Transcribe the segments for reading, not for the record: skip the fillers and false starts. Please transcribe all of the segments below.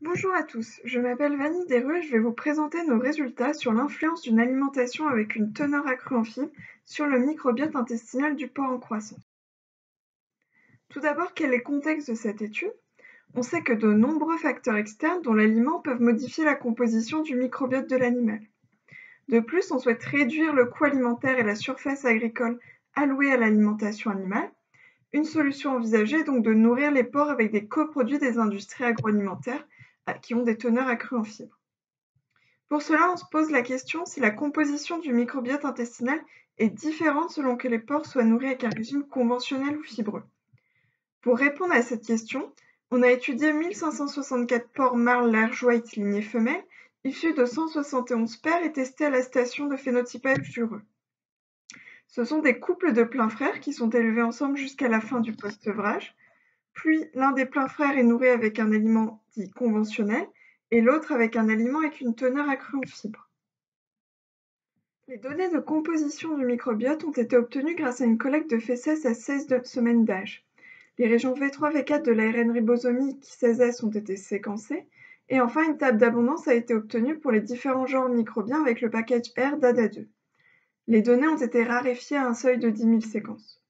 Bonjour à tous, je m'appelle Vanny Desrues et je vais vous présenter nos résultats sur l'influence d'une alimentation avec une teneur accrue en fibres sur le microbiote intestinal du porc en croissance. Tout d'abord, quel est le contexte de cette étude? On sait que de nombreux facteurs externes, dont l'aliment, peuvent modifier la composition du microbiote de l'animal. De plus, on souhaite réduire le coût alimentaire et la surface agricole allouée à l'alimentation animale. Une solution envisagée est donc de nourrir les porcs avec des coproduits des industries agroalimentaires qui ont des teneurs accrues en fibres. Pour cela, on se pose la question si la composition du microbiote intestinal est différente selon que les porcs soient nourris avec un régime conventionnel ou fibreux. Pour répondre à cette question, on a étudié 1564 porcs mâles large white lignée femelle, issus de 171 paires et testés à la station de phénotypage d'Ureux. Ce sont des couples de pleins frères qui sont élevés ensemble jusqu'à la fin du post-sevrage, puis l'un des pleins frères est nourri avec un aliment dit conventionnel et l'autre avec un aliment avec une teneur accrue en fibres. Les données de composition du microbiote ont été obtenues grâce à une collecte de fesses à 16 semaines d'âge. Les régions V3, V4 de l'ARN ribosomique 16S ont été séquencées, et enfin une table d'abondance a été obtenue pour les différents genres microbiens avec le package R d'ADA2. Les données ont été raréfiées à un seuil de 10 000 séquences.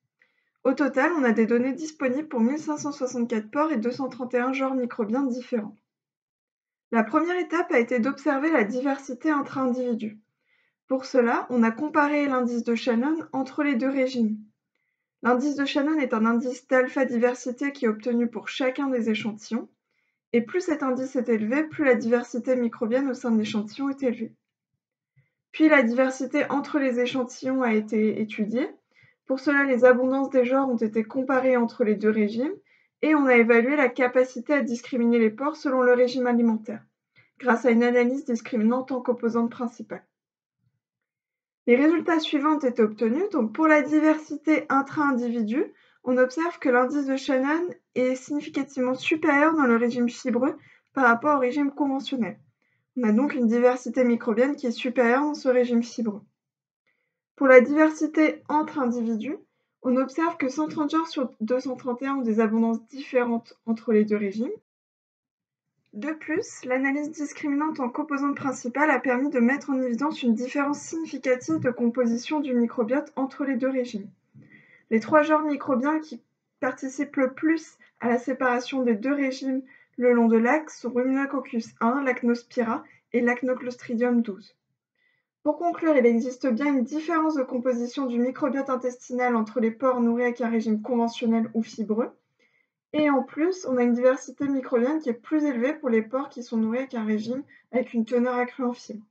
Au total, on a des données disponibles pour 1564 porcs et 231 genres microbiens différents. La première étape a été d'observer la diversité intra-individus. Pour cela, on a comparé l'indice de Shannon entre les deux régimes. L'indice de Shannon est un indice d'alpha-diversité qui est obtenu pour chacun des échantillons, et plus cet indice est élevé, plus la diversité microbienne au sein de l'échantillon est élevée. Puis la diversité entre les échantillons a été étudiée. Pour cela, les abondances des genres ont été comparées entre les deux régimes, et on a évalué la capacité à discriminer les porcs selon le régime alimentaire, grâce à une analyse discriminante en composante principale. Les résultats suivants ont été obtenus. Donc pour la diversité intra-individu, on observe que l'indice de Shannon est significativement supérieur dans le régime fibreux par rapport au régime conventionnel. On a donc une diversité microbienne qui est supérieure dans ce régime fibreux. Pour la diversité entre individus, on observe que 130 genres sur 231 ont des abondances différentes entre les deux régimes. De plus, l'analyse discriminante en composante principale a permis de mettre en évidence une différence significative de composition du microbiote entre les deux régimes. Les trois genres microbiens qui participent le plus à la séparation des deux régimes le long de l'axe sont Ruminococcus 1, Lachnospira et Lachnoclostridium 12. Pour conclure, il existe bien une différence de composition du microbiote intestinal entre les porcs nourris avec un régime conventionnel ou fibreux. Et en plus, on a une diversité microbienne qui est plus élevée pour les porcs qui sont nourris avec un régime avec une teneur accrue en fibres.